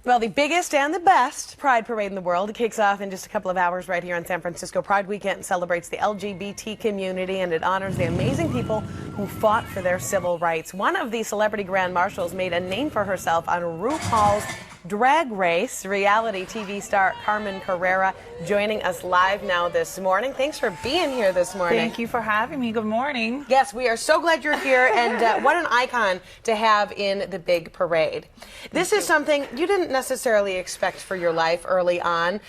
Well, the biggest and the best Pride Parade in the world. It kicks off in just a couple of hours right here in San Francisco. Pride Weekend celebrates the LGBT community, and it honors the amazing people who fought for their civil rights. One of the celebrity grand marshals made a name for herself on RuPaul's Drag Race. Reality TV star Carmen Carrera joining us live now this morning. Thanks for being here this morning. Thank you for having me. Good morning. Yes, we are so glad you're here, and what an icon to have in the big parade. This is something you didn't necessarily expect for your life early on.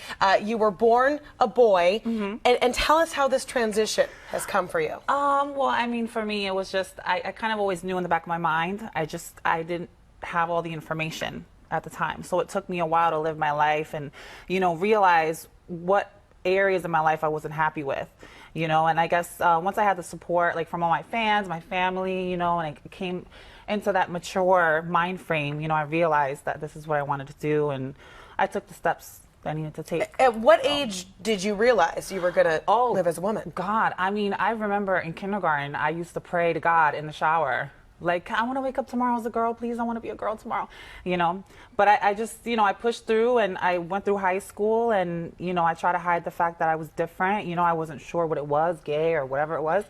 You were born a boy, and tell us how this transition has come for you. Well, I mean, for me, it was just, I kind of always knew in the back of my mind. I didn't have all the information at the time. So it took me a while to live my life and, realize what areas of my life I wasn't happy with, and I guess once I had the support, like from all my fans, my family, and I came into that mature mind frame, I realized that this is what I wanted to do, and I took the steps I needed to take. At what age did you realize you were going to live as a woman? God, I mean, I remember in kindergarten, I used to pray to God in the shower. Like, I want to wake up tomorrow as a girl, please. I want to be a girl tomorrow, But I just, I pushed through, and I went through high school, and, I tried to hide the fact that I was different. I wasn't sure what it was, gay or whatever it was.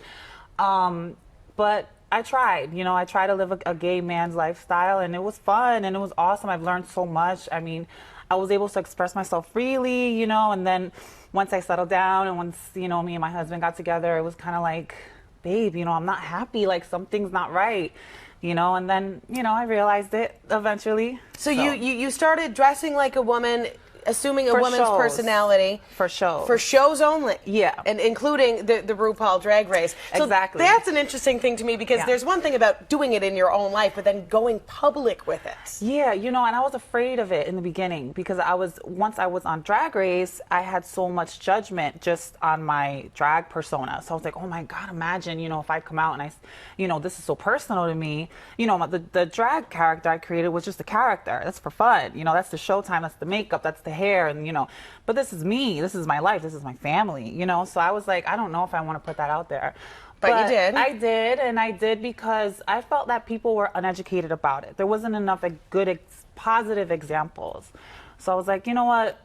But I tried, I tried to live a gay man's lifestyle, and it was fun, and it was awesome. I've learned so much. I mean, I was able to express myself freely, and then once I settled down and once, me and my husband got together, it was kind of like, babe, I'm not happy, like something's not right, and then, I realized it eventually. So you started dressing like a woman, assuming a woman's personality. For shows. For shows only. Yeah. And including the RuPaul Drag Race. So exactly. That's an interesting thing to me, because there's one thing about doing it in your own life, but then going public with it. Yeah, and I was afraid of it in the beginning, because once I was on Drag Race, I had so much judgment just on my drag persona. So I was like, oh my God, imagine, if I come out and this is so personal to me. The drag character I created was just a character. That's for fun. That's the showtime, that's the makeup, that's the hair, and but this is me, this is my life, this is my family, so I was like, I don't know if I want to put that out there. But you did. I did because I felt that people were uneducated about it. There wasn't enough good positive examples. So I was like, you know what,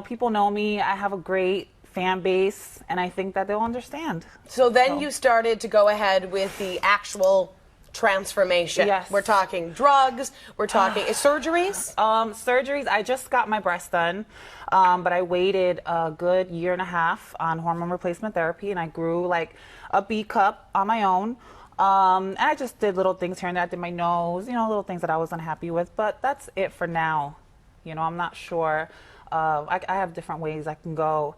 people know me, I have a great fan base, and I think that they'll understand. So then you started to go ahead with the actual transformation. Yes. We're talking drugs, we're talking surgeries? Surgeries, I just got my breast done, but I waited a good year and a half on hormone replacement therapy, and I grew like a B cup on my own. And I just did little things here and there. I did my nose, little things that I was unhappy with, but that's it for now. I'm not sure. I have different ways I can go,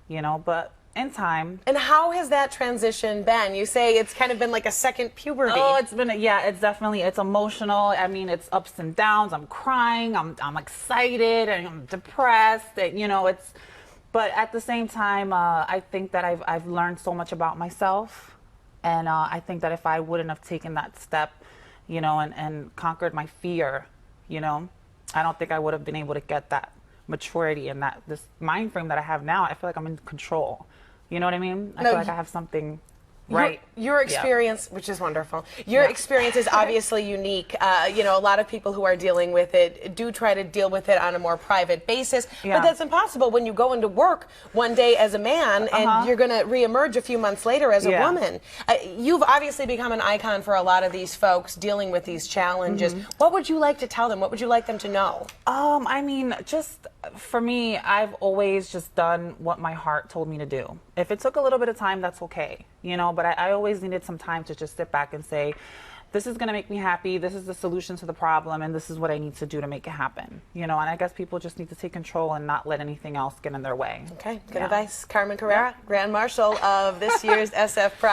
but in time. And how has that transition been? You say it's kind of been like a second puberty. Oh, it's definitely, it's emotional. I mean, it's ups and downs. I'm crying, I'm excited, and I'm depressed, and, but at the same time, I think that I've learned so much about myself, and I think that if I wouldn't have taken that step, and conquered my fear, I don't think I would have been able to get that maturity and this mind frame that I have now. I feel like I'm in control. You know what I mean? I feel like I have something right. Your experience, which is wonderful, your experience is obviously unique. A lot of people who are dealing with it do try to deal with it on a more private basis, but that's impossible when you go into work one day as a man and you're going to reemerge a few months later as a woman. You've obviously become an icon for a lot of these folks dealing with these challenges. What would you like to tell them? What would you like them to know? I mean, just for me, I've always just done what my heart told me to do. If it took a little bit of time, that's okay, but I always needed some time to just sit back and say, this is going to make me happy, this is the solution to the problem, and this is what I need to do to make it happen. And I guess people just need to take control and not let anything else get in their way. Okay, good advice. Carmen Carrera, Grand Marshal of this year's SF Pride.